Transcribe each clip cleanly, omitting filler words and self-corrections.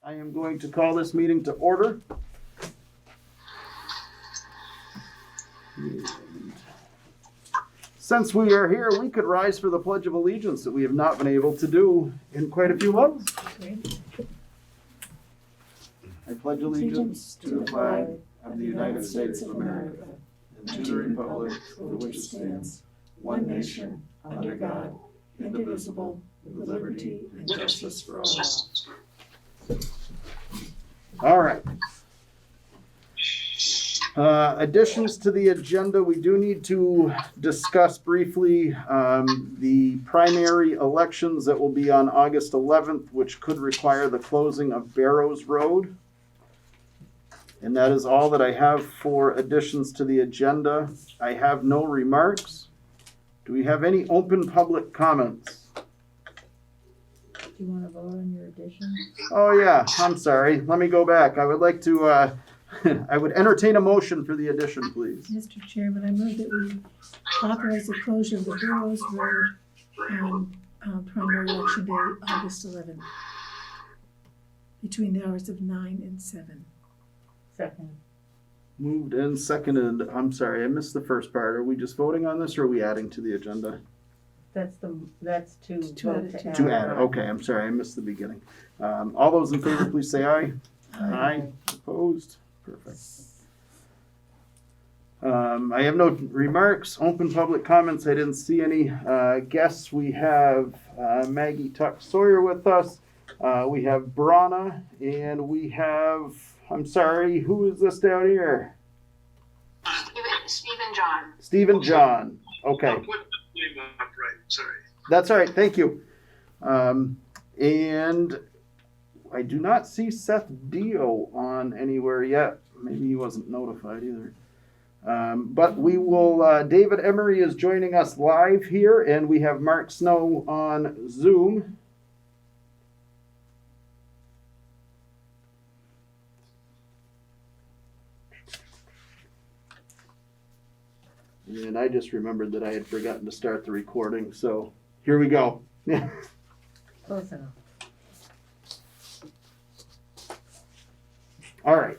I am going to call this meeting to order. And since we are here, we could rise for the Pledge of Allegiance that we have not been able to do in quite a few months. I pledge allegiance to the flag of the United States of America and to the republic for which it stands, one nation, under God, indivisible, with liberty and justice for all. All right. Additions to the agenda, we do need to discuss briefly the primary elections that will be on August 11th, which could require the closing of Barrows Road. And that is all that I have for additions to the agenda. I have no remarks. Do we have any open public comments? Do you want to vote on your addition? Oh yeah, I'm sorry. Let me go back. I would like to, I would entertain a motion for the addition, please. Mr. Chairman, I move that we authorize the closure of the Barrows Road on primary election day, August 11th, between the hours of 9 and 7. Second. Moved and seconded. I'm sorry, I missed the first part. Are we just voting on this or are we adding to the agenda? That's to vote to add. To add, okay, I'm sorry, I missed the beginning. All those in favor, please say aye. Aye. Opposed? Perfect. I have no remarks. Open public comments, I didn't see any. Guests, we have Maggie Tuck Sawyer with us. We have Brana, and we have, I'm sorry, who is this down here? Stephen John. Stephen John. Okay. I'll put the name up right, sorry. That's all right, thank you. And I do not see Seth Deyo on anywhere yet. Maybe he wasn't notified either. But we will, David Emery is joining us live here, and we have Mark Snow on Zoom. And I just remembered that I had forgotten to start the recording, so here we go. Close enough. All right.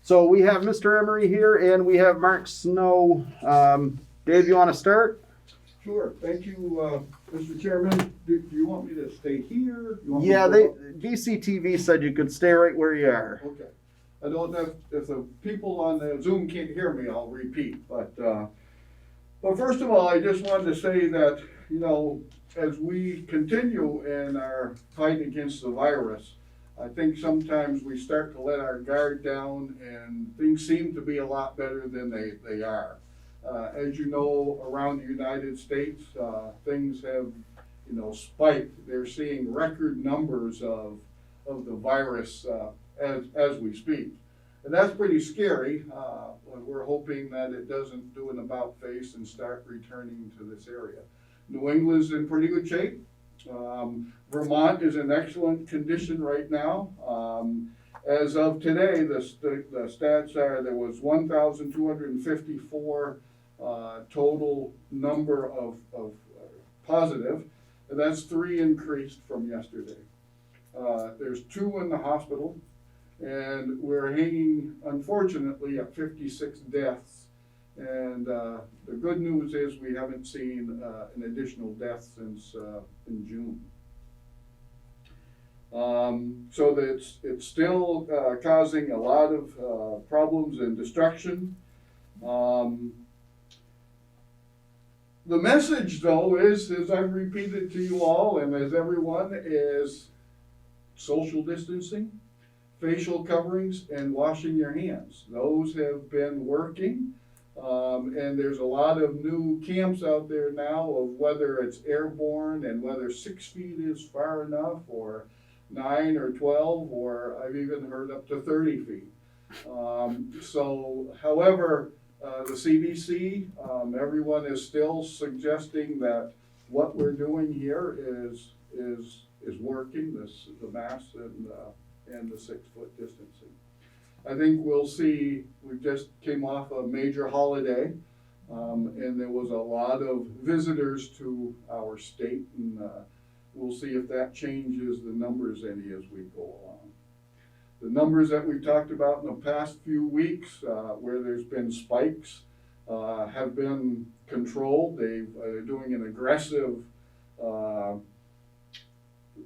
So we have Mr. Emery here, and we have Mark Snow. Dave, you want to start? Sure, thank you, Mr. Chairman. Do you want me to stay here? You want me Yeah, to they go up? VCTV said you could stay right where you are. Okay. I don't know if the people on the Zoom can't hear me, I'll repeat, but first of all, I just wanted to say that, you know, as we continue in our fight against the virus, I think sometimes we start to let our guard down and things seem to be a lot better than they are. As you know, around the United States, things have, you know, spiked. They're seeing record numbers of the virus as we speak. And that's pretty scary. We're hoping that it doesn't do an about face and start returning to this area. New England's in pretty good shape. Vermont is in excellent condition right now. As of today, the stats are there was 1,254 total number of positive, and that's 3 increased from yesterday. There's 2 in the hospital, and we're hanging, unfortunately, at 56 deaths. And the good news is we haven't seen an additional death since in June. So that it's still causing a lot of problems and destruction. The message, though, is, as I've repeated to you all and as everyone, is social distancing, facial coverings, and washing your hands. Those have been working. And there's a lot of new camps out there now of whether it's airborne and whether 6 feet is far enough, or 9 or 12, or I've even heard up to 30 feet. However, the CDC, everyone is still suggesting that what we're doing here is working, the mask and the 6-foot distancing. I think we'll see, we just came off a major holiday, and there was a lot of visitors to our state, and we'll see if that changes the numbers any as we go along. The numbers that we've talked about in the past few weeks, where there's been spikes, have been controlled. They're doing an aggressive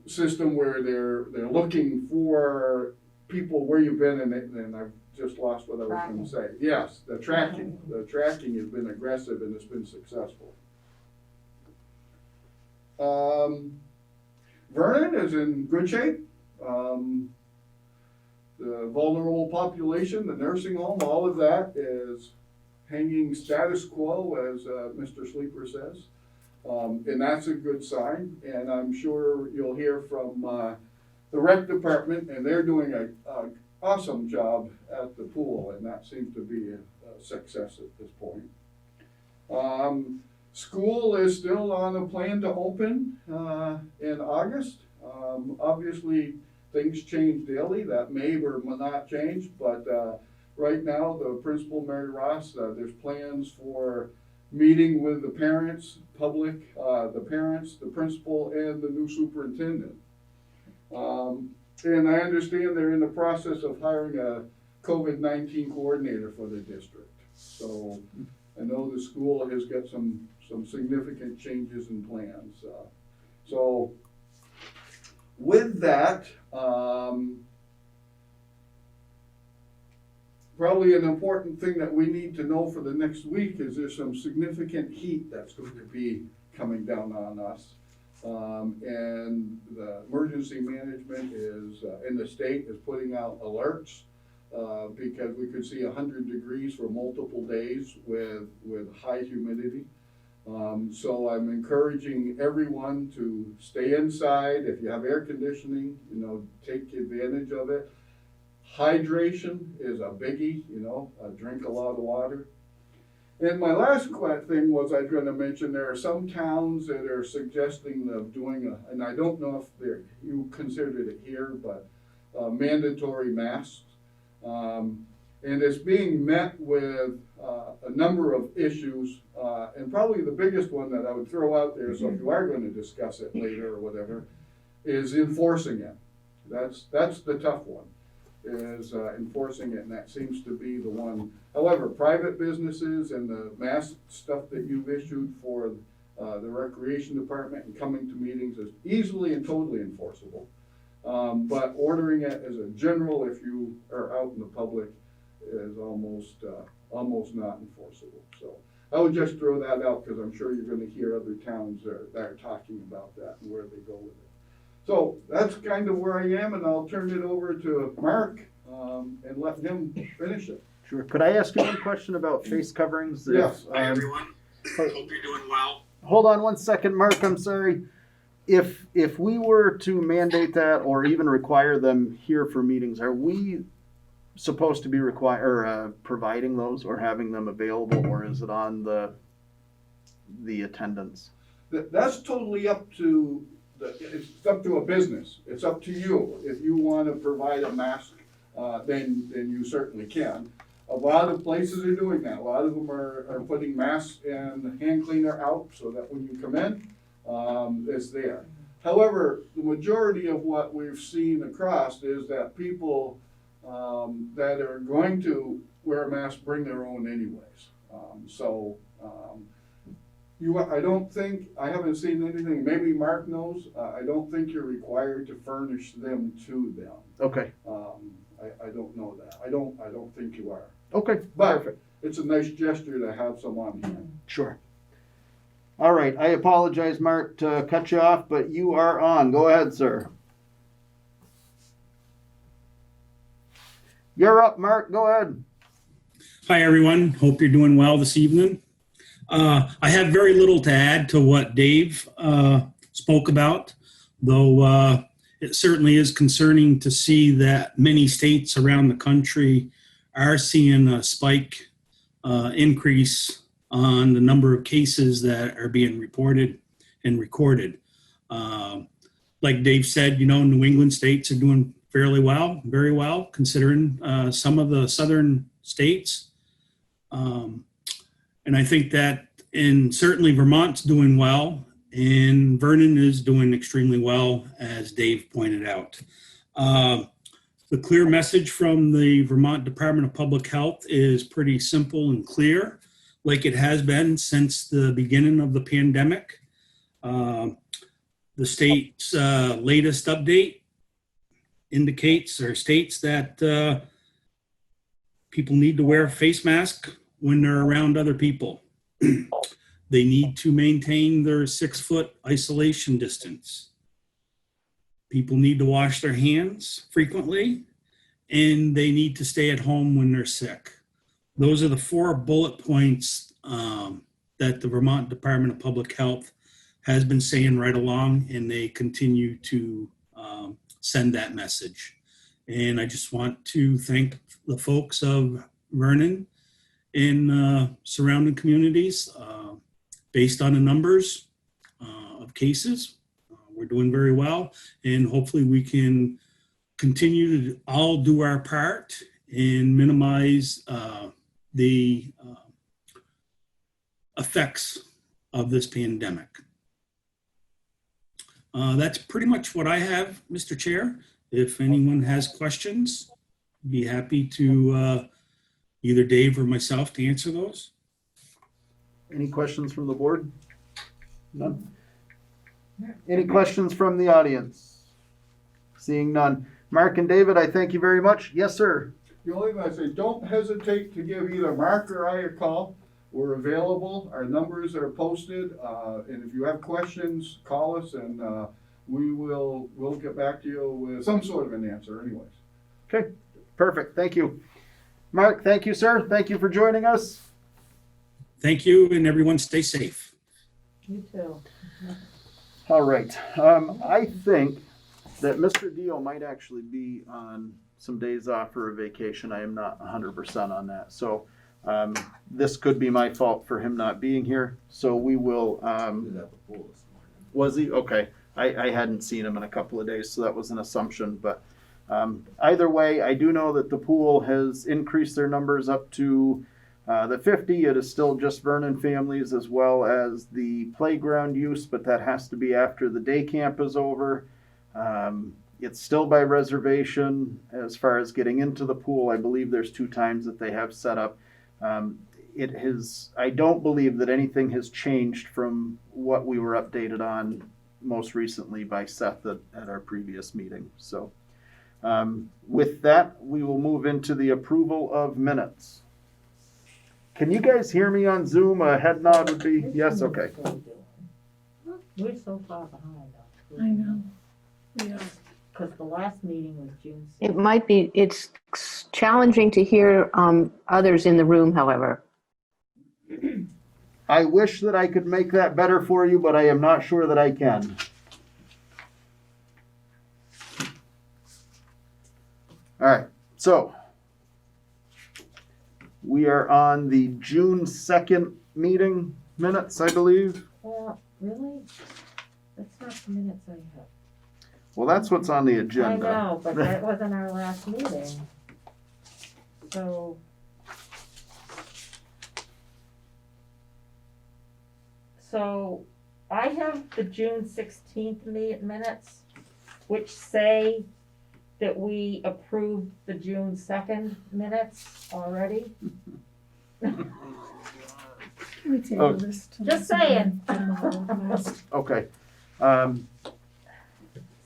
system where they're looking for people where you've been, and I've just lost what I was going to say. Yes, the tracking has been aggressive and it's been successful. Vernon is in good shape. The vulnerable population, the nursing home, all of that is hanging status quo, as Mr. Sleeper says. And that's a good sign. And I'm sure you'll hear from the rec department, and they're doing an awesome job at the pool, and that seems to be a success at this point. School is still on a plan to open in August. Obviously, things change daily. That may or may not change, but right now, the principal, Mary Ross, there's plans for meeting with the parents, public, the parents, the principal, and the new superintendent. And I understand they're in the process of hiring a COVID-19 coordinator for the district. So I know the school has got some significant changes and plans. So with that, probably an important thing that we need to know for the next week is there's some significant heat that's going to be coming down on us. And the emergency management is, in the state, is putting out alerts because we could see 100 degrees for multiple days with high humidity. So I'm encouraging everyone to stay inside. If you have air conditioning, take advantage of it. Hydration is a biggie, drink a lot of water. And my last thing was I was going to mention there are some towns that are suggesting of doing and I don't know if you considered it here, but mandatory masks. And it's being met with a number of issues, and probably the biggest one that I would throw out there, so if you are going to discuss it later or whatever, is enforcing it. That's the tough one, is enforcing it, and that seems to be the one. However, private businesses and the mask stuff that you've issued for the recreation department and coming to meetings is easily and totally enforceable. But ordering it as a general, if you are out in the public, is almost not enforceable. So I would just throw that out because I'm sure you're going to hear other towns that are talking about that and where they go with it. So that's kind of where I am, and I'll turn it over to Mark and let him finish it. Sure. Could I ask you one question about face coverings? Yes. Hi, everyone. Hope you're doing well. Hold on one second, Mark. I'm sorry. If we were to mandate that or even require them here for meetings, are we supposed to be providing those or having them available, or is it on the attendance? That's totally up to it's up to a business. It's up to you. If you want to provide a mask, then you certainly can. A lot of places are doing that. A lot of them are putting masks and hand cleaner out so that when you come in, it's there. However, the majority of what we've seen across is that people that are going to wear a mask bring their own anyways. I haven't seen anything, maybe Mark knows, I don't think you're required to furnish them to them. Okay. I don't know that. I don't think you are. Okay. But Perfect. it's a nice gesture to have some on hand. Sure. All right. I apologize, Mark, to cut you off, but you are on. Go ahead, sir. You're up, Mark. Go ahead. Hi, everyone. Hope you're doing well this evening. I have very little to add to what Dave spoke about, though it certainly is concerning to see that many states around the country are seeing a spike increase on the number of cases that are being reported and recorded. Like Dave said, New England states are doing fairly well, very well, considering some of the southern states. And I think that certainly Vermont's doing well, and Vernon is doing extremely well, as Dave pointed out. The clear message from the Vermont Department of Public Health is pretty simple and clear, like it has been since the beginning of the pandemic. The state's latest update indicates or states that people need to wear a face mask when they're around other people. They need to maintain their 6-foot isolation distance. People need to wash their hands frequently, and they need to stay at home when they're sick. Those are the 4 bullet points that the Vermont Department of Public Health has been saying right along, and they continue to send that message. And I just want to thank the folks of Vernon and surrounding communities. Based on the numbers of cases, we're doing very well, and hopefully we can continue to all do our part and minimize the effects of this pandemic. That's pretty much what I have, Mr. Chair. If anyone has questions, I'd be happy to either Dave or myself to answer those. Any questions from the board? None? Any questions from the audience? Seeing none. Mark and David, I thank you very much. Yes, sir. The only thing I say, don't hesitate to give either Mark or I a call. We're available, our numbers are posted, and if you have questions, call us and we'll get back to you with some sort of an answer anyways. Okay, perfect. Thank you. Mark, thank you, sir. Thank you for joining us. Thank you, and everyone stay safe. You too. All right. I think that Mr. Deyo might actually be on some days off for a vacation. I am not 100% on that. So this could be my fault for him not being here. So we will. Was he? Okay. I hadn't seen him in a couple of days, so that was an assumption. But either way, I do know that the pool has increased their numbers up to the 50. It is still just Vernon families as well as the playground use, but that has to be after the day camp is over. It's still by reservation as far as getting into the pool. I believe there's 2 times that they have set up. I don't believe that anything has changed from what we were updated on most recently by Seth at our previous meeting. So with that, we will move into the approval of minutes. Can you guys hear me on Zoom? A head nod would be yes. Okay. We're so far behind. I know. We are. Because the last meeting was June 6th. It might be, it's challenging to hear others in the room, however. I wish that I could make that better for you, but I am not sure that I can. All right, so we are on the June 2nd meeting minutes, I believe. Well, really? That's not the minutes I have. Well, that's what's on the agenda. I know, but that wasn't our last meeting. So I have the June 16th minutes, which say that we approved the June 2nd minutes already. Can we table this? till Just the saying. last? Okay.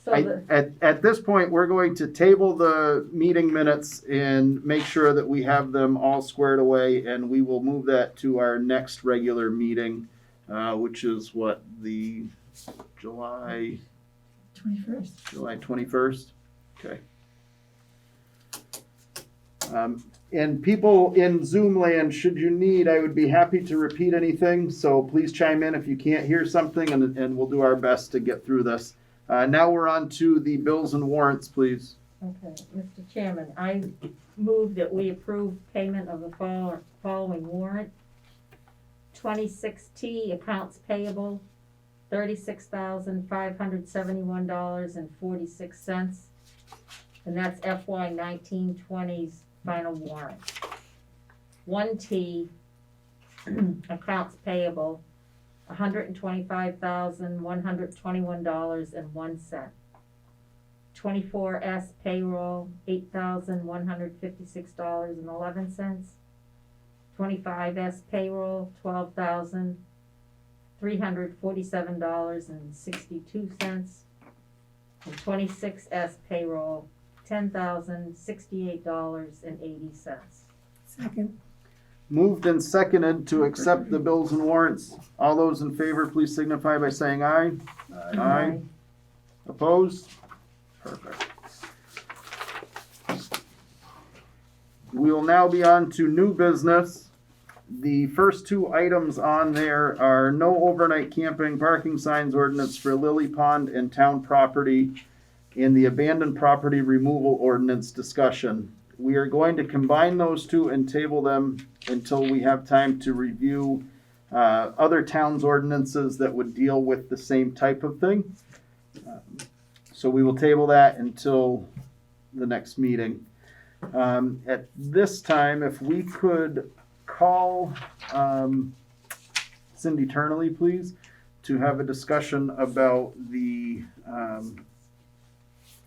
So At this point, we're going to table the meeting minutes and make sure that we have them all squared away, and we will move that to our next regular meeting, which is what, the July 21st. July 21st? Okay. And people in Zoom land, should you need, I would be happy to repeat anything, so please chime in if you can't hear something, and we'll do our best to get through this. Now we're on to the bills and warrants, please. Okay, Mr. Chairman, I move that we approve payment of the following warrant. 26T accounts payable, $36,571.46. And that's FY 1920's final warrant. 1T accounts payable, $125,121.01. 24S payroll, $8,156.11. 25S payroll, $12,347.62. And 26S payroll, $10,068.80. Second. Moved and seconded to accept the bills and warrants. All those in favor, please signify by saying aye. Aye. Opposed? Perfect. We will now be on to new business. The first two items on there are no overnight camping, parking signs ordinance for Lily Pond and town property, and the abandoned property removal ordinance discussion. We are going to combine those two and table them until we have time to review other towns' ordinances that would deal with the same type of thing. So we will table that until the next meeting. At this time, if we could call Cindy Turnley, please, to have a discussion about the,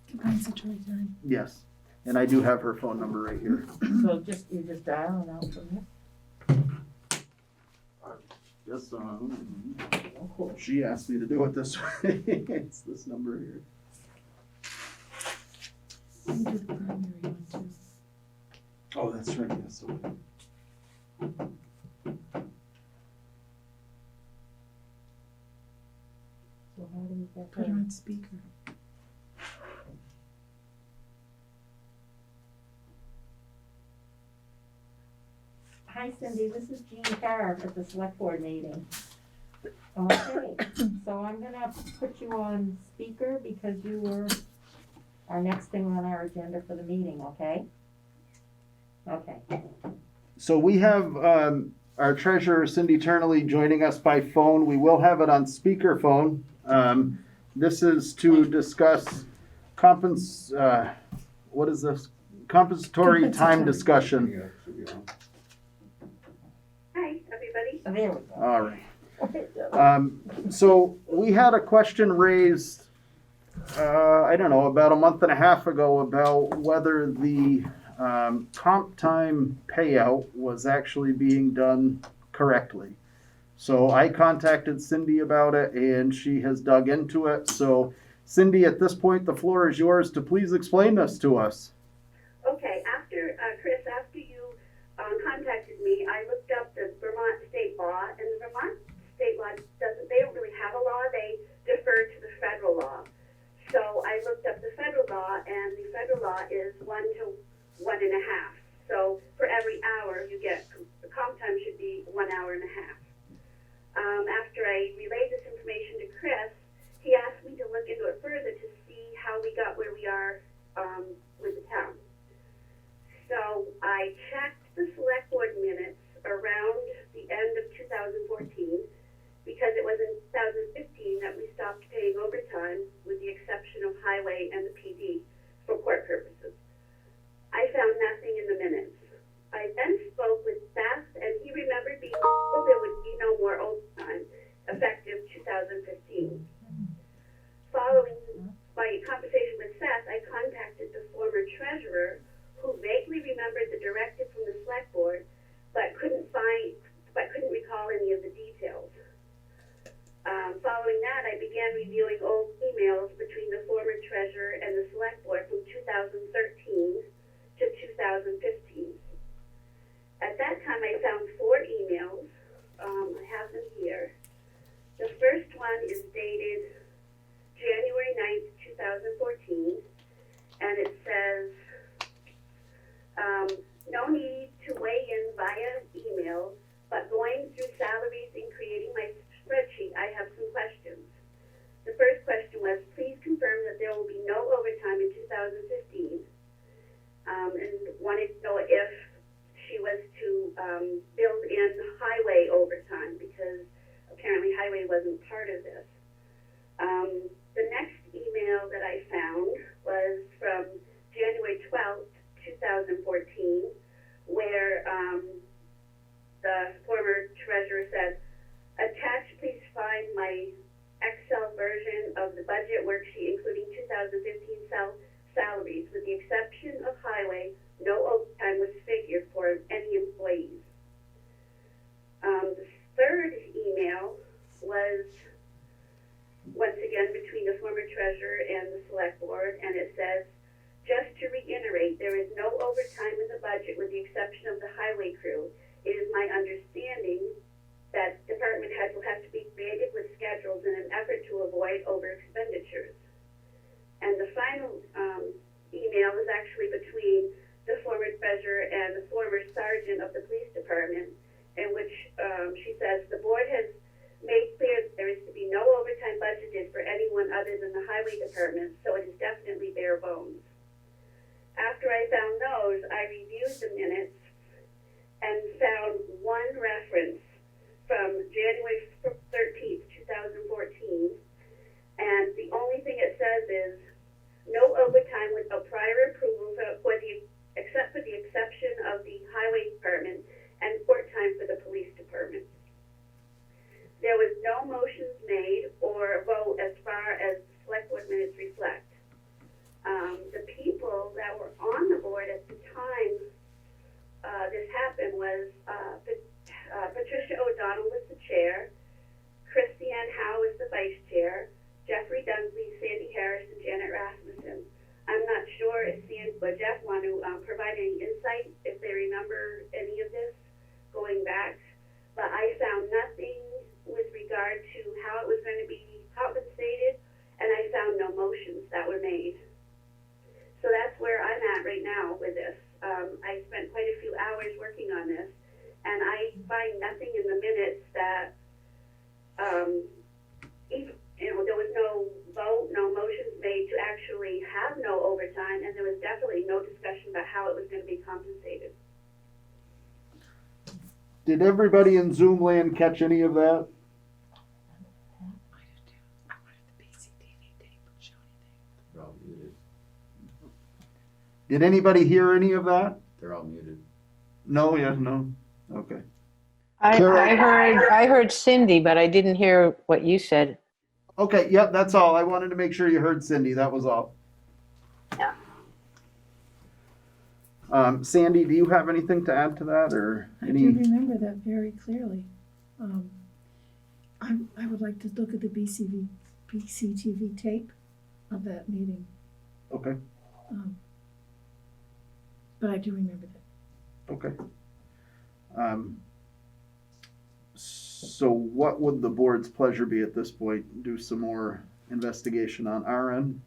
Compensatory time. yes, and I do have her phone number right here. So you just dial it out from here? Yes, she asked me to do it this way. It's this number here. You do the primary one too. Oh, that's right, yes. So how do you get Put her that? on speaker. Hi Cindy, this is Jean Carr at the Selectboard meeting. Okay, so I'm gonna put you on speaker because you were our next thing on our agenda for the meeting, okay? Okay. So we have our treasurer Cindy Turnley joining us by phone. We will have it on speakerphone. This is to discuss what is this? Compensatory time discussion. Hi, everybody. There we go. All right. Okay. So we had a question raised, I don't know, about a month and a half ago about whether the comp time payout was actually being done correctly. So I contacted Cindy about it and she has dug into it. So Cindy, at this point, the floor is yours to please explain this to us. Okay, Chris, after you contacted me, I looked up the Vermont state law, and the Vermont state law they don't really have a law, they defer to the federal law. So I looked up the federal law, and the federal law is 1 to 1.5. So for every hour you get, the comp time should be 1 hour and a half. After I relayed this information to Chris, he asked me to look into it further to see how we got where we are with the town. So I checked the select board minutes around the end of 2014 because it was in 2015 that we stopped paying overtime with the exception of highway and the PD for court purposes. I found nothing in the minutes. I then spoke with Seth and he remembered being told there would be no more overtime effective 2015. Following my conversation with Seth, I contacted the former treasurer who vaguely remembered the directive from the select board, but couldn't recall any of the details. Following that, I began reviewing old emails between the former treasurer and the select board from 2013 to 2015. At that time, I found 4 emails. I have them here. The first one is dated January 9th, 2014, and it says, no need to weigh in via email, but going through salaries and creating my spreadsheet, I have some questions. The first question was, please confirm that there will be no overtime in 2015, and wanted to know if she was to build in highway overtime, because apparently highway wasn't part of this. The next email that I found was from January 12th, 2014, where the former treasurer said, attached, please find my Excel version of the budget worksheet, including 2015 cell treasurer and the select board, and it says, just to reiterate, there is no overtime in the budget with the exception of the highway crew. It is my understanding that department heads will have to be creative with schedules in an effort to avoid over expenditures. And the final email is actually between the former treasurer and the former sergeant of the police department, in which she says, the board has made clear that there is to be no overtime budgeted for anyone other than the highway department, so it is definitely bare bones. After I found those, I reviewed the minutes and found one reference from January 13th, 2014, and the only thing it says is no overtime without prior approval except for the exception of the highway department and court time for the police department. There was no motions made or vote as far as the select board minutes reflect. The people that were on the board at the time this happened was Patricia O'Donnell was the chair, Christiane Howe was the vice chair, Jeffrey Dunkley, Sandy Harris, and Janet Rasmussen. I'm not sure if Sandy or Jeff want to provide any insight if they remember any of this going back, but I found nothing with regard to how it was going to be compensated, and I found no motions that were made. So that's where I'm at right now with this. I spent quite a few hours working on this, and I find nothing in the minutes that, there was no vote, no motions made to actually have no overtime, and there was definitely no discussion about how it was going to be compensated. Did everybody in Zoom land catch any of that? They're all muted. Did anybody hear any of that? They're all muted. No, no. Okay. I heard Cindy, but I didn't hear what you said. Okay, yep, that's all. I wanted to make sure you heard Cindy. That was all. Yeah. Sandy, do you have anything to add to that, or I any? do remember that very clearly. I would like to look at the BCTV tape of that meeting. Okay. But I do remember that. Okay. So what would the board's pleasure be at this point? Do some more investigation on our end?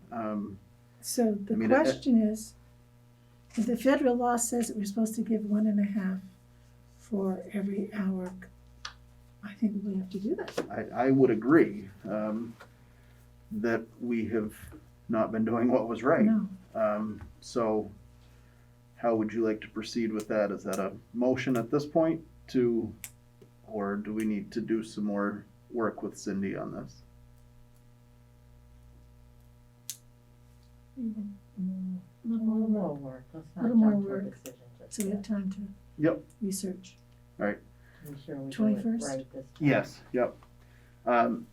So the I mean, question is, if the federal law says that we're supposed to give 1.5 for every hour, I think we have to do that. I would agree that we have not been doing what was right. No. So how would you like to proceed with that? Is that a motion at this point or do we need to do some more work with Cindy on this? A little more more work, work, let's a not little more jump to a work, decision just so we have yet. time to Yep. research. Make sure we do it 21st? right this time. Yes, yep.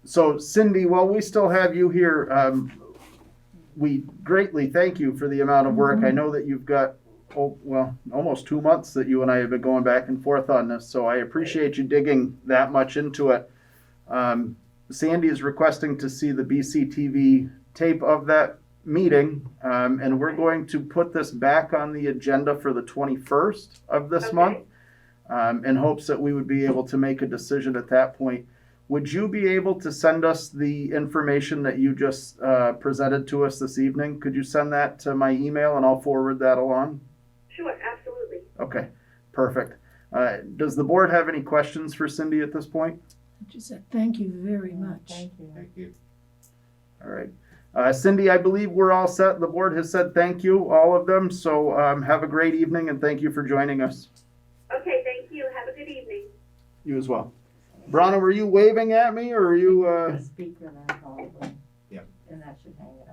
So Cindy, while we still have you here, we greatly thank you for the amount of work. I know that you've got, almost 2 months that you and I have been going back and forth on this, so I appreciate you digging that much into it. Sandy is requesting to see the BCTV tape of that meeting, and we're going to put this back on the agenda for the 21st of this month, in hopes that we would be able to make a decision at that point. Would you be able to send us the information that you just presented to us this evening? Could you send that to my email and I'll forward that along? Sure, absolutely. Okay, perfect. Does the board have any questions for Cindy at this point? Just said, thank you very much. Thank you. Thank you. All right. Cindy, I believe we're all set. The board has said thank you, all of them. So have a great evening and thank you for joining us. Okay, thank you. Have a good evening. You as well. Bronna, were you waving at me or are you? The speaker then probably. Yeah. And that should hang it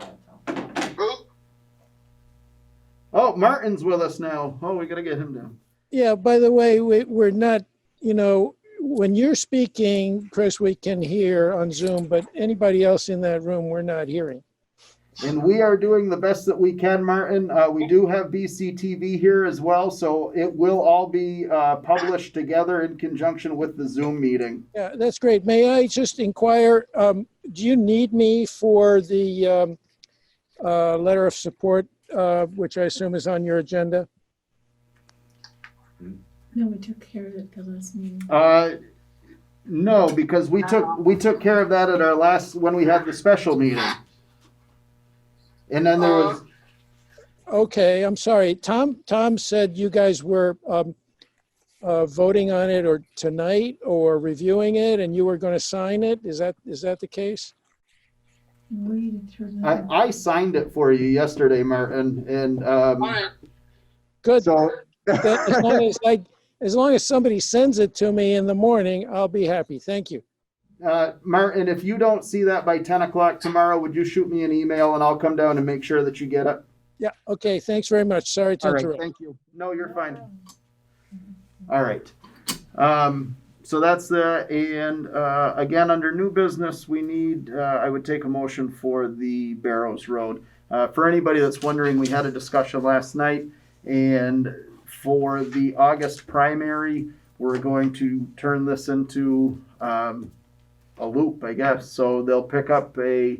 up. Right? Oh, Martin's with us now. Oh, we got to get him down. Yeah, by the way, we're not, when you're speaking, Chris, we can hear on Zoom, but anybody else in that room, we're not hearing. And we are doing the best that we can, Martin. We do have BCTV here as well, so it will all be published together in conjunction with the Zoom meeting. Yeah, that's great. May I just inquire, do you need me for the letter of support, which I assume is on your agenda? No, we took care of it the last meeting. No, because we took care of that at our last, when we had the special meeting. And then there was, Okay, I'm sorry. Tom said you guys were voting on it or tonight or reviewing it, and you were going to sign it. Is that the case? I signed it for you yesterday, Martin, and Good. so That, as long as somebody sends it to me in the morning, I'll be happy. Thank you. Martin, if you don't see that by 10 o'clock tomorrow, would you shoot me an email and I'll come down and make sure that you get it? Yeah. Okay. Thanks very much. Sorry to All right, interrupt. thank you. No, you're fine. All right. So that's that. And again, under new business, we need, I would take a motion for the Barrows Road. For anybody that's wondering, we had a discussion last night, and for the August primary, we're going to turn this into a loop, I guess. So they'll pick up a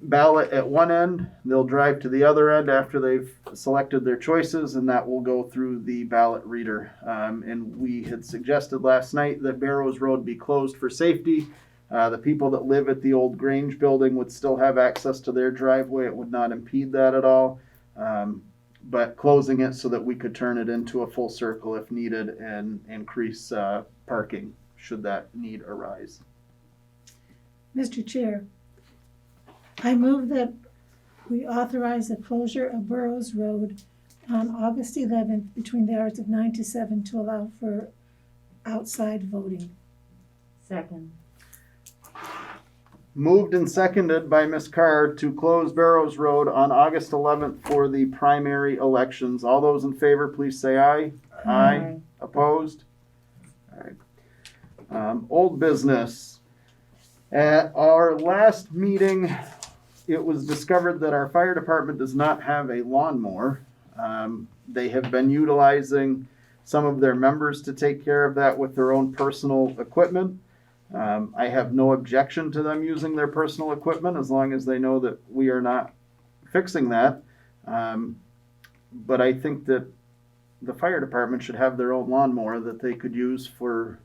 ballot at one end, they'll drive to the other end after they've selected their choices, and that will go through the ballot reader. And we had suggested last night that Barrows Road be closed for safety. The people that live at the old Grange building would still have access to their driveway. It would not impede that at all. But closing it so that we could turn it into a full circle if needed and increase parking should that need arise. Mr. Chair, I move that we authorize the closure of Burroughs Road on August 11th between the hours of 9 to 7 to allow for outside voting. Second. Moved and seconded by Ms. Carr to close Barrows Road on August 11th for the primary elections. All those in favor, please say aye. Aye. Opposed? All right. Old business. At our last meeting, it was discovered that our fire department does not have a lawnmower. They have been utilizing some of their members to take care of that with their own personal equipment. I have no objection to them using their personal equipment as long as they know that we are not fixing that. But I think that the fire department should have their own lawnmower that they could use for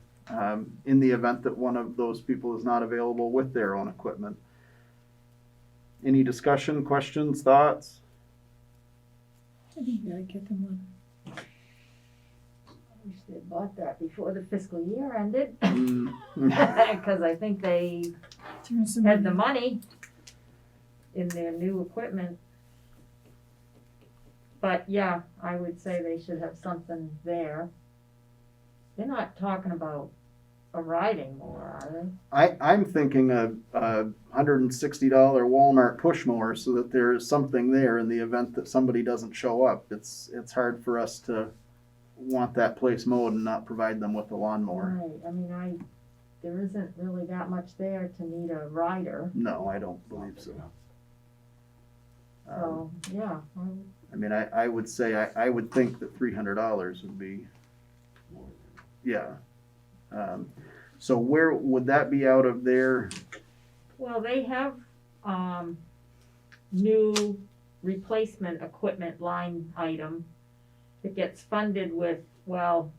in the event that one of those people is not available with their own equipment. Any discussion, questions, thoughts? I think we gotta get them one. I wish they bought that before the fiscal year ended, Mm. because I think they Turn some had the money in their new equipment. But yeah, I would say they should have something there. They're not talking about a riding mower, are they? I'm thinking a $160 Walmart push mower so that there is something there in the event that somebody doesn't show up. It's hard for us to want that place mowed and not provide them with a lawnmower. Right, I mean, there isn't really that much there to need a rider, No, I don't believe so. so, yeah. I mean, I would say, I would think that $300 would be, yeah. So where would that be out of there? Well, they have, new replacement equipment line item that gets funded with, well,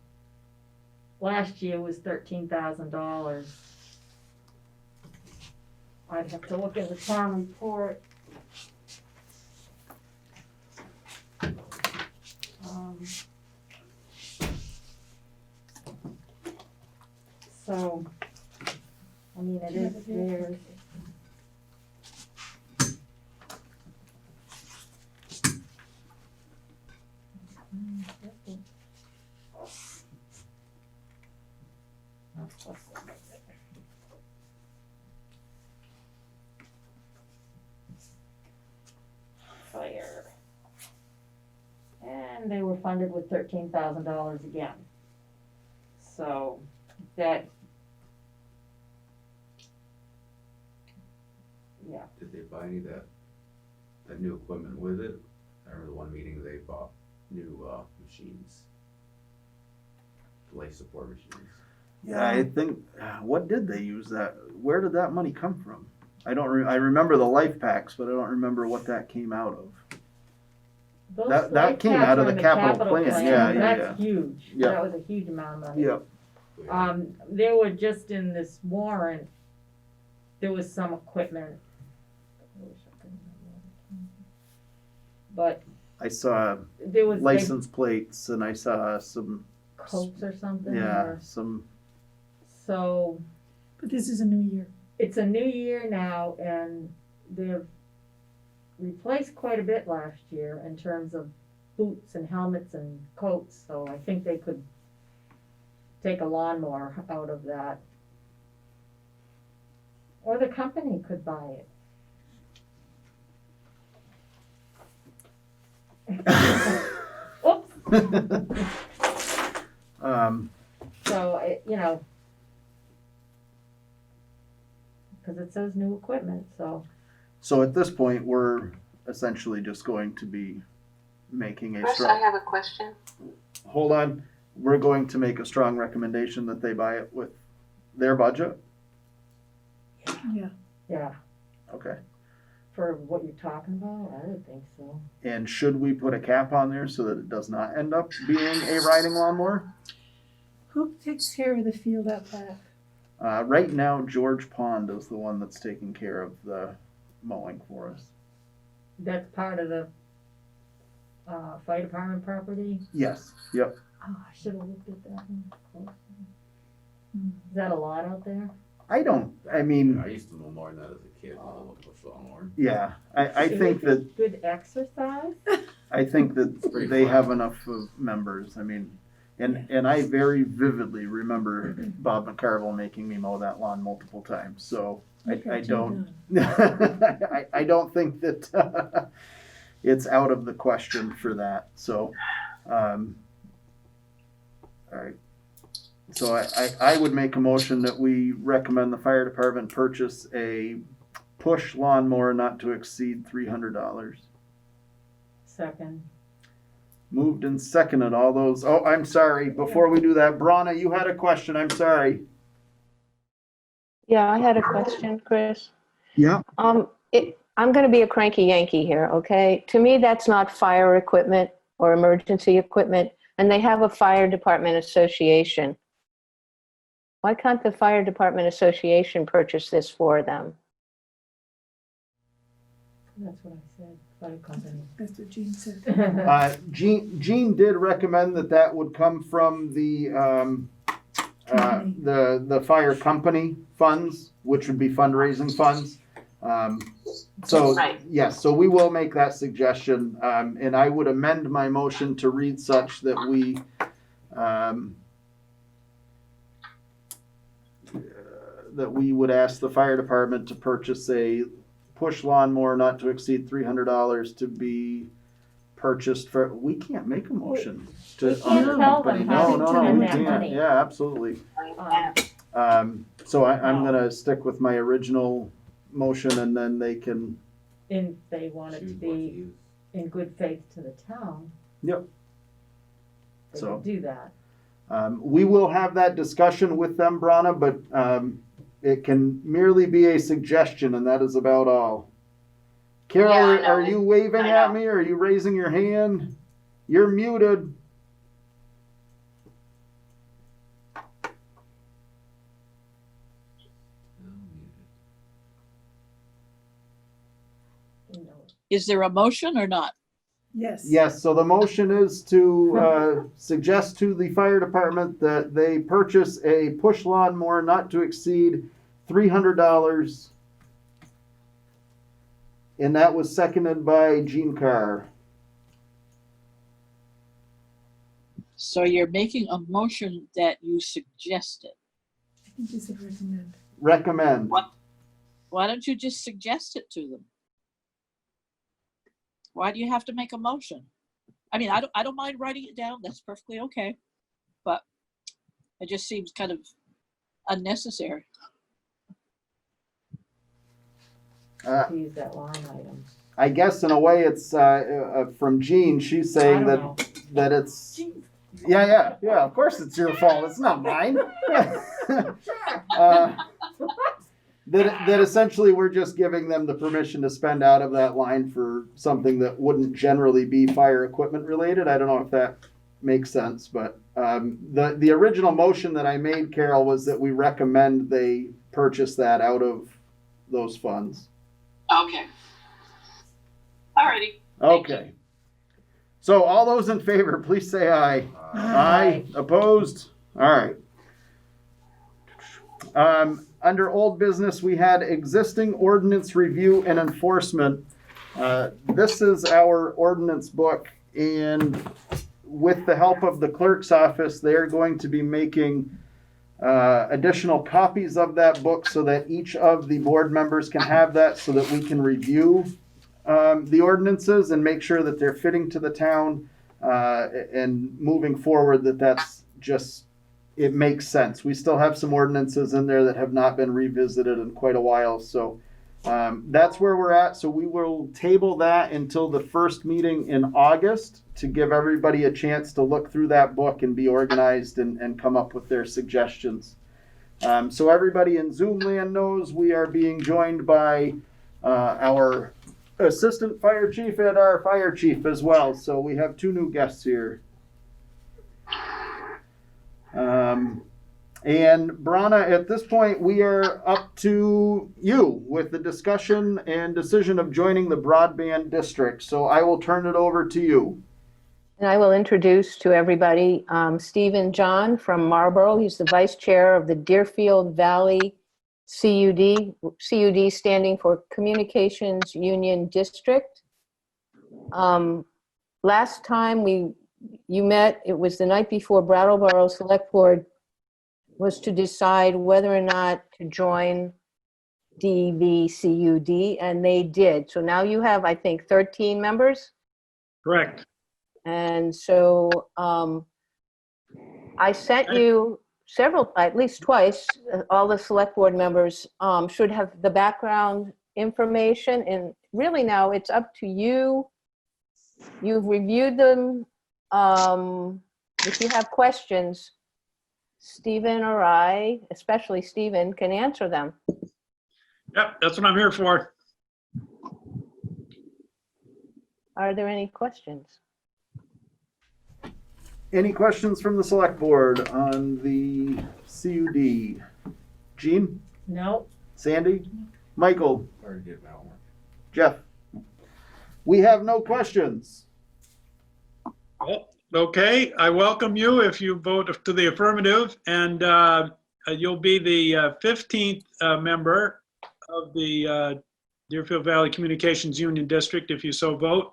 last year was $13,000. I'd have to look at the town report. So, I mean, it is theirs. Fire. And they were funded with $13,000 again. So that, yeah. Did they buy any of that new equipment with it? I remember the one meeting they bought new machines, life support machines. Yeah, I think, what did they use that, where did that money come from? I remember the life packs, but I don't remember what that came out of. Those That life came packs out of are the in capital plan. Yeah, yeah, That's huge. Yeah. That was a huge amount of money. Yep. They were just in this warrant, there was some equipment. I wish I could remember what it came from. But I saw there was license plates and I saw some, coats or something. yeah, or- some, So But this is a new year. it's a new year now, and they've replaced quite a bit last year in terms of boots and helmets and coats, so I think they could take a lawnmower out of that. Or the company could buy it. Oops. So, because it says new equipment, so. So at this point, we're essentially just going to be making a Chris, I strong, have a question. hold on, we're going to make a strong recommendation that they buy it with their budget? Yeah. Yeah, Okay. for what you're talking about, I would think so. And should we put a cap on there so that it does not end up being a riding lawnmower? Who takes care of the field out back? Right now, George Pond is the one that's taking care of the mowing for us. That's part of the, fire department property? Yes, yep. Oh, I should've looked at that one closer. Is that a lot out there? I I mean, used to mow more than that as a kid, mow a push lawnmower. yeah, I think that, Good exercise? I think that pretty they fun. have enough of members, I mean, and I very vividly remember Bob McCarville making me mow that lawn multiple times, so I don't, I don't think that it's out of the question for that, so, all right. So I would make a motion that we recommend the fire department purchase a push lawnmower not to exceed $300. Second. Moved and seconded, all those, oh, I'm sorry, before we do that, Brana, you had a question, I'm sorry. Yeah, I had a question, Chris. Yeah. I'm gonna be a cranky Yankee here, okay? To me, that's not fire equipment or emergency equipment, and they have a fire department association. Why can't the fire department association purchase this for them? That's what I said, fire company. That's what Gene said. Gene did recommend that would come from the, Company. the fire company funds, which would be fundraising funds. So, Right. yes, so we will make that suggestion, and I would amend my motion to read such that we, that we would ask the fire department to purchase a push lawnmower not to exceed $300 to be purchased for, we can't make a motion to. We can't on the tell company. them how No, to no, spend we that can't. money. Yeah, absolutely. So I'm gonna stick with my original motion and then they can, And they want it to Choose what to be use. in good faith to the town. Yep. They So- can do that. we will have that discussion with them, Brana, but, it can merely be a suggestion and that is about all. Carol, Yeah, I know. are you waving I at know. me or are you raising your hand? You're muted. You know. Is there a motion or not? Yes. Yes, so the motion is to suggest to the fire department that they purchase a push lawnmower not to exceed $300. And that was seconded by Gene Carr. So you're making a motion that you suggested. I think you said recommend. Recommend. Why don't you just suggest it to them? Why do you have to make a motion? I mean, I don't mind writing it down. That's perfectly okay. But it just seems kind of unnecessary. To use that line item. I guess in a way it's from Gene, she's saying I don't that it's, Gene, Yeah, of course it's your fault. It's not mine. That essentially we're just giving them the permission to spend out of that line for something that wouldn't generally be fire equipment related. I don't know if that makes sense, but the original motion that I made, Carol, was that we recommend they purchase that out of those funds. Okay. Alrighty. Okay. So all those in favor, please say aye. Aye. Opposed? All right. Under old business, we had existing ordinance review and enforcement. This is our ordinance book, and with the help of the clerk's office, they're going to be making additional copies of that book so that each of the board members can have that so that we can review the ordinances and make sure that they're fitting to the town and moving forward that's just, it makes sense. We still have some ordinances in there that have not been revisited in quite a while. So that's where we're at. So we will table that until the first meeting in August to give everybody a chance to look through that book and be organized and come up with their suggestions. So everybody in Zoom land knows we are being joined by our assistant fire chief and our fire chief as well. So we have two new guests here. And Brana, at this point, we are up to you with the discussion and decision of joining the Broadband district. So I will turn it over to you. And I will introduce to everybody Stephen John from Marlborough. He's the vice chair of the Deerfield Valley CUD standing for Communications Union District. Last time you met, it was the night before Brattleboro Selectboard was to decide whether or not to join DVCUD, and they did. So now you have, I think, 13 members. Correct. And so I sent you several, at least twice, all the select board members should have the background information. And really now it's up to you. You've reviewed them. If you have questions, Stephen or I, especially Stephen, can answer them. Yep, that's what I'm here for. Are there any questions? Any questions from the select board on the CUD? Jean? No. Sandy? Michael? Already did my homework. Jeff? We have no questions. Well, okay, I welcome you if you vote to the affirmative, and you'll be the 15th member of the Deerfield Valley Communications Union District if you so vote.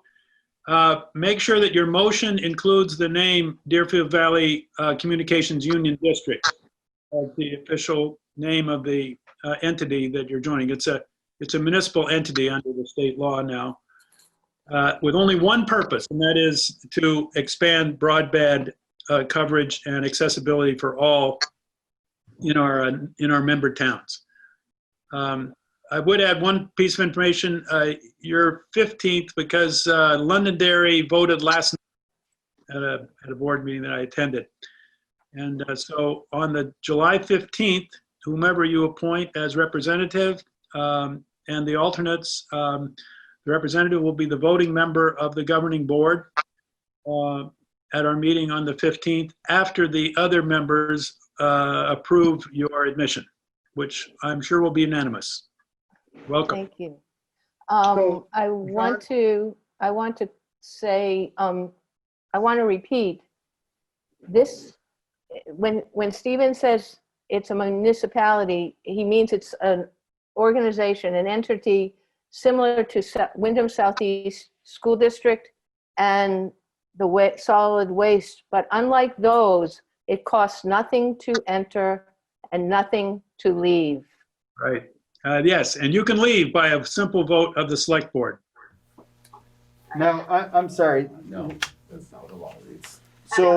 Make sure that your motion includes the name Deerfield Valley Communications Union District as the official name of the entity that you're joining. It's a municipal entity under the state law now, with only one purpose, and that is to expand broadband coverage and accessibility for all in our member towns. I would add one piece of information. You're 15th because Londonderry voted last night at a board meeting that I attended. And so on the July 15th, whomever you appoint as representative and the alternates, the representative will be the voting member of the governing board at our meeting on the 15th after the other members approve your admission, which I'm sure will be unanimous. Welcome. Thank you. I want to say, I want to repeat this. When Stephen says it's a municipality, he means it's an organization, an entity similar to Wyndham Southeast School District and the solid waste. But unlike those, it costs nothing to enter and nothing to leave. Right. Yes, and you can leave by a simple vote of the select board. Now, I'm sorry. No, that's not what the law reads. So,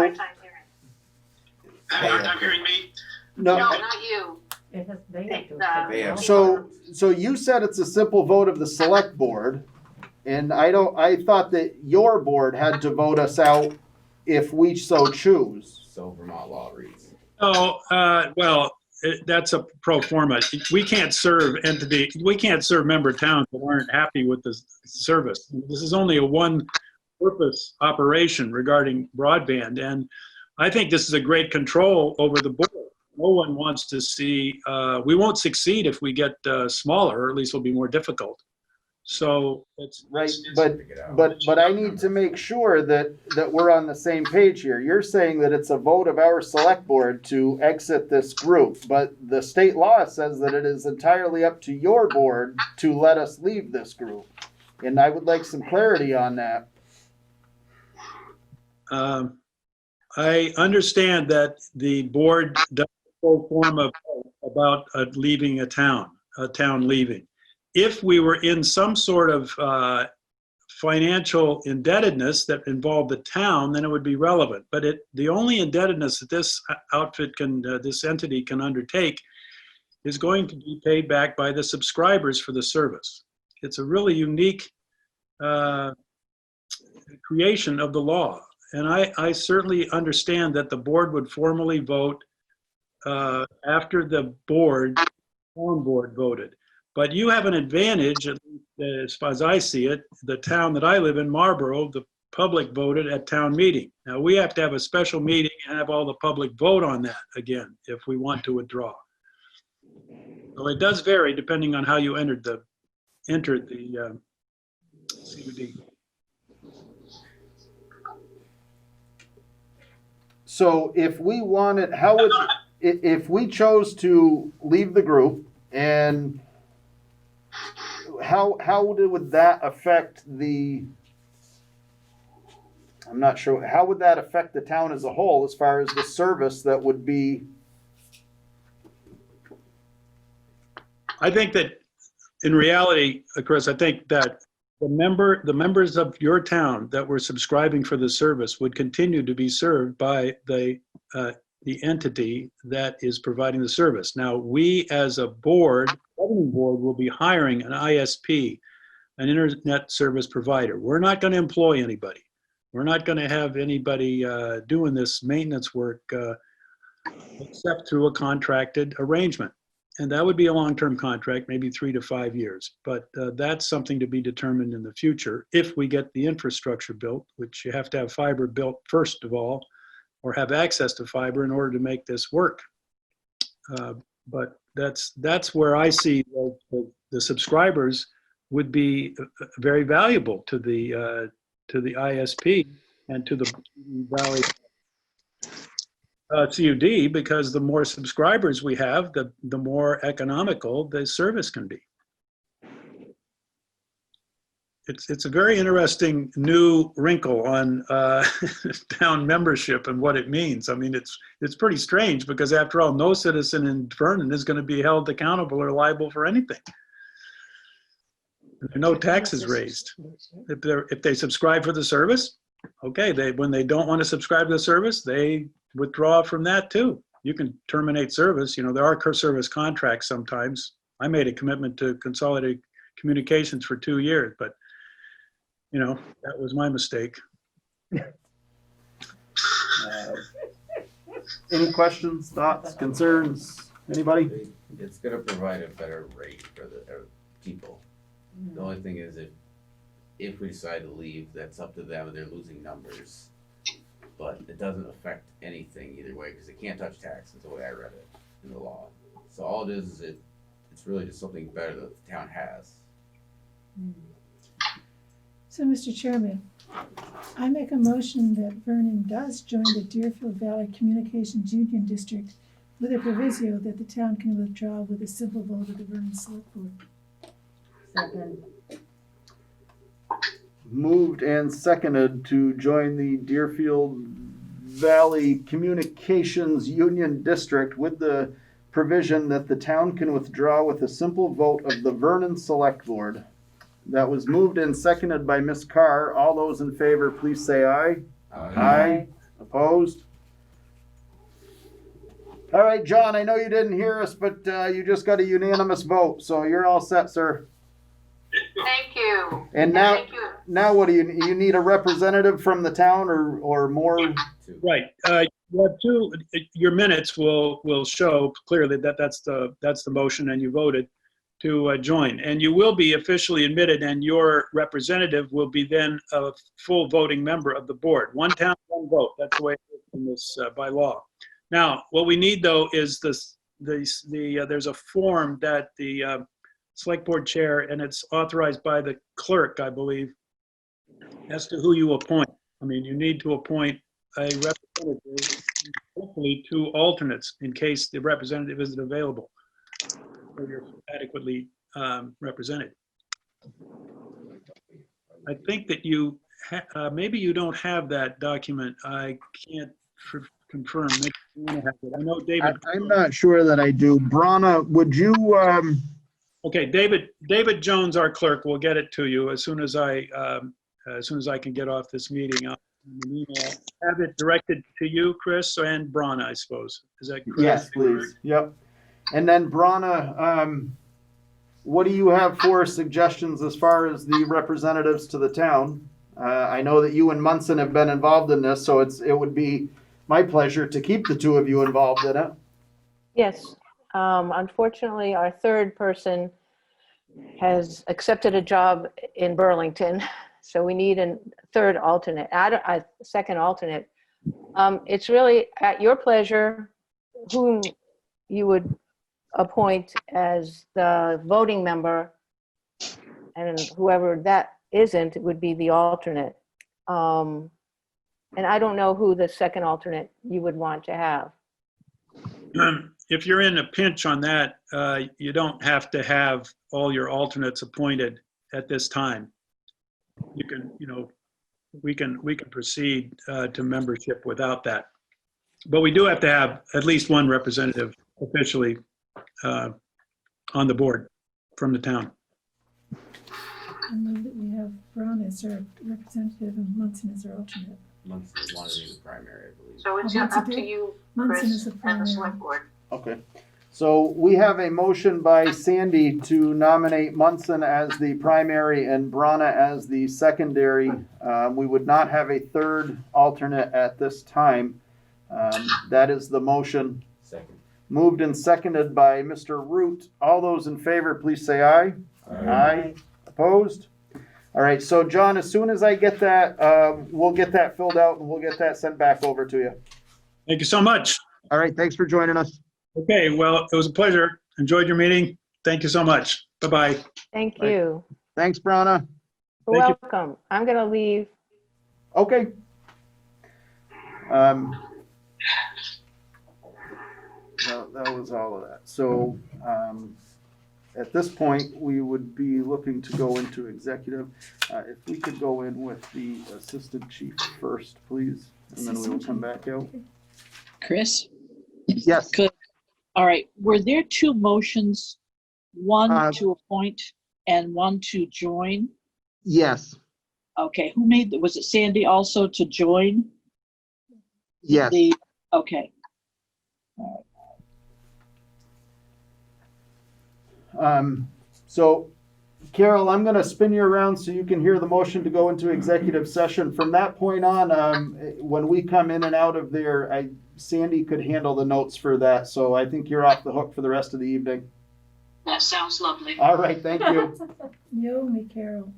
Hard time hearing me? no. not you. It has, they have to. They have- So you said it's a simple vote of the select board, and I thought that your board had to vote us out if we so choose. So Vermont law reads. Oh, well, that's a pro forma. We can't serve member towns that aren't happy with the service. This is only a one-purpose operation regarding broadband, and I think this is a great control over the board. No one wants to see, we won't succeed if we get smaller, or at least it'll be more difficult. So it's Right, but I need to make sure that we're on the same page here. You're saying that it's a vote of our select board to exit this group, but the state law says that it is entirely up to your board to let us leave this group. And I would like some clarity on that. I understand that the board does a pro forma about leaving a town leaving. If we were in some sort of financial indebtedness that involved the town, then it would be relevant. But the only indebtedness that this this entity can undertake is going to be paid back by the subscribers for the service. It's a really unique creation of the law. And I certainly understand that the board would formally vote after the town board voted. But you have an advantage, as far as I see it. The town that I live in, Marlboro, the public voted at town meeting. Now, we have to have a special meeting and have all the public vote on that again if we want to withdraw. So it does vary depending on how you entered the CUD. So if we wanted, if we chose to leave the group, and how would that affect I'm not sure, how would that affect the town as a whole as far as the service that would be? I think that in reality, Chris, I think that the members of your town that were subscribing for the service would continue to be served by the entity that is providing the service. Now, we as a board, governing board, will be hiring an ISP, an internet service provider. We're not going to employ anybody. We're not going to have anybody doing this maintenance work except through a contracted arrangement. And that would be a long-term contract, maybe 3 to 5 years. But that's something to be determined in the future if we get the infrastructure built, which you have to have fiber built first of all, or have access to fiber in order to make this work. But that's where I see the subscribers would be very valuable to the ISP and to the Valley CUD, because the more subscribers we have, the more economical the service can be. It's a very interesting new wrinkle on town membership and what it means. I mean, it's pretty strange because after all, no citizen in Vernon is going to be held accountable or liable for anything. There are no taxes raised. If they subscribe for the service, okay. When they don't want to subscribe to the service, they withdraw from that too. You can terminate service. You know, there are service contracts sometimes. I made a commitment to Consolidated Communications for 2 years, but you know, that was my mistake. Any questions, thoughts, concerns? Anybody? It's gonna provide a better rate for the people. The only thing is if we decide to leave, that's up to them, and they're losing numbers. But it doesn't affect anything either way, because it can't touch taxes, the way I read it in the law. So all it is it's really just something better that the town has. So, Mr. Chairman, I make a motion that Vernon does join the Deerfield Valley Communications Union District with a proviso that the town can withdraw with a simple vote of the Vernon Select Board. Second. Moved and seconded to join the Deerfield Valley Communications Union District with the provision that the town can withdraw with a simple vote of the Vernon Select Board. That was moved and seconded by Ms. Carr. All those in favor, please say aye. Aye. Opposed? All right, John, I know you didn't hear us, but you just got a unanimous vote, so you're all set, sir. Thank you. And now, Thank you. now what do you need a representative from the town or more? Right. You have two, your minutes will show clearly that that's the motion and you voted to join. And you will be officially admitted and your representative will be then a full voting member of the board. One town, one vote. That's the way it is in this by law. Now, what we need though is there's a form that the select board chair, and it's authorized by the clerk, I believe, as to who you appoint. I mean, you need to appoint a representative, hopefully 2 alternates in case the representative isn't available or you're adequately represented. I think that you, maybe you don't have that document. I can't confirm. Maybe you want to have it. I know David. I'm not sure that I do. Brana, would you, Okay, David Jones, our clerk, will get it to you as soon as I can get off this meeting. I'll have it directed to you, Chris, and Brana, I suppose. Is that correct? yes, please. Yep. And then Brana, what do you have for suggestions as far as the representatives to the town? I know that you and Munson have been involved in this, so it would be my pleasure to keep the 2 of you involved in it. Yes. Unfortunately, our third person has accepted a job in Burlington, so we need a third alternate, a second alternate. It's really at your pleasure whom you would appoint as the voting member, and whoever that isn't would be the alternate. And I don't know who the second alternate you would want to have. If you're in a pinch on that, you don't have to have all your alternates appointed at this time. You can, we can proceed to membership without that. But we do have to have at least one representative officially on the board from the town. I move that we have Brown as our representative and Munson as our alternate. Munson wanted to be the primary, I believe. So it's Oh, up to you, Munson is Chris, the and the primary. select board. Okay. So we have a motion by Sandy to nominate Munson as the primary and Brana as the secondary. We would not have a third alternate at this time. That is the motion. Second. Moved and seconded by Mr. Root. All those in favor, please say aye. Aye. Opposed? All right, so John, as soon as I get that, we'll get that filled out and we'll get that sent back over to you. Thank you so much. All right, thanks for joining us. Okay, well, it was a pleasure. Enjoyed your meeting. Thank you so much. Bye-bye. Thank Right. you. Thanks, Brana. You're Thank you. welcome. I'm going to leave. Okay. That was all of that. So at this point, we would be looking to go into executive. If we could go in with the assistant chief first, please, and then we will come back out. Chris? Yes. Good. All right. Were there 2 motions, one to appoint and one to join? Yes. Okay. Who made, was it Sandy also to join? Yes. Okay. So, Carol, I'm going to spin you around so you can hear the motion to go into executive session. From that point on, when we come in and out of there, Sandy could handle the notes for that. So I think you're off the hook for the rest of the evening. That sounds lovely. All right, thank you. Yo, me, Carol.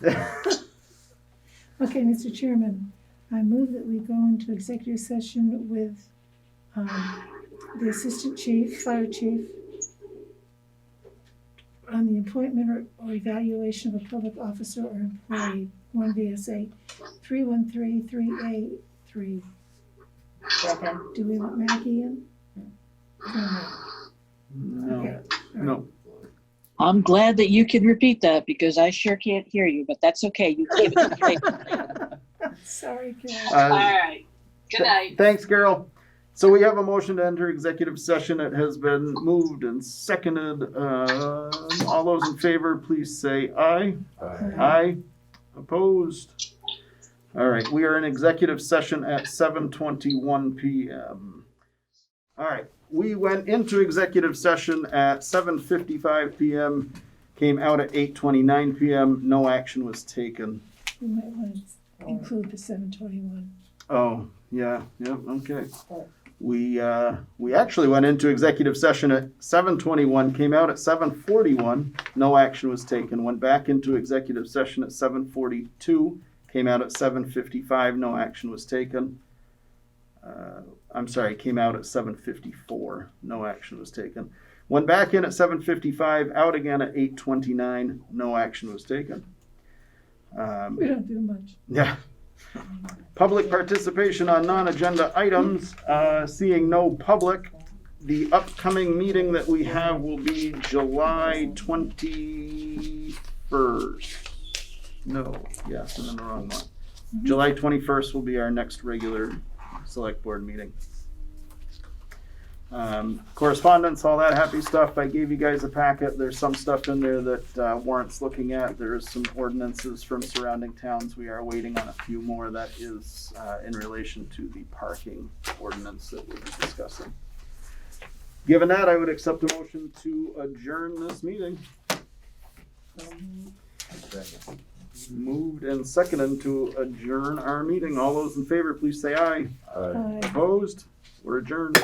Okay, Mr. Chairman, I move that we go into executive session with the assistant chief, fire chief, on the appointment or evaluation of a public officer or employee, 1 VSA 3133A3. Second. Do we want Maggie in? No. Okay. No. I'm glad that you can repeat that because I sure can't hear you, but that's okay. You gave it to me. Sorry, Carol. All right. Good night. Thanks, Carol. So we have a motion to enter executive session. It has been moved and seconded. All those in favor, please say aye. Aye. Opposed? All right, we are in executive session at 7:21 p.m. All right, we went into executive session at 7:55 p.m. came out at 8:29 p.m. No action was taken. We might want to include the 7:21. Oh, yeah, okay. We actually went into executive session at 7:21, came out at 7:41, no action was taken. Went back into executive session at 7:42, came out at 7:55, no action was taken. Came out at 7:54, no action was taken. Went back in at 7:55, out again at 8:29, no action was taken. We don't do much. Yeah. Public participation on non-agenda items, seeing no public. The upcoming meeting that we have will be July 21st. No, yes, I'm in the wrong one. July 21st will be our next regular select board meeting. Correspondence, all that happy stuff. I gave you guys a packet. There's some stuff in there that Warrants looking at. There's some ordinances from surrounding towns. We are waiting on a few more. That is in relation to the parking ordinance that we'll be discussing. Given that, I would accept a motion to adjourn this meeting. Moved and seconded to adjourn our meeting. All those in favor, please say aye. Aye. Opposed? We're adjourned.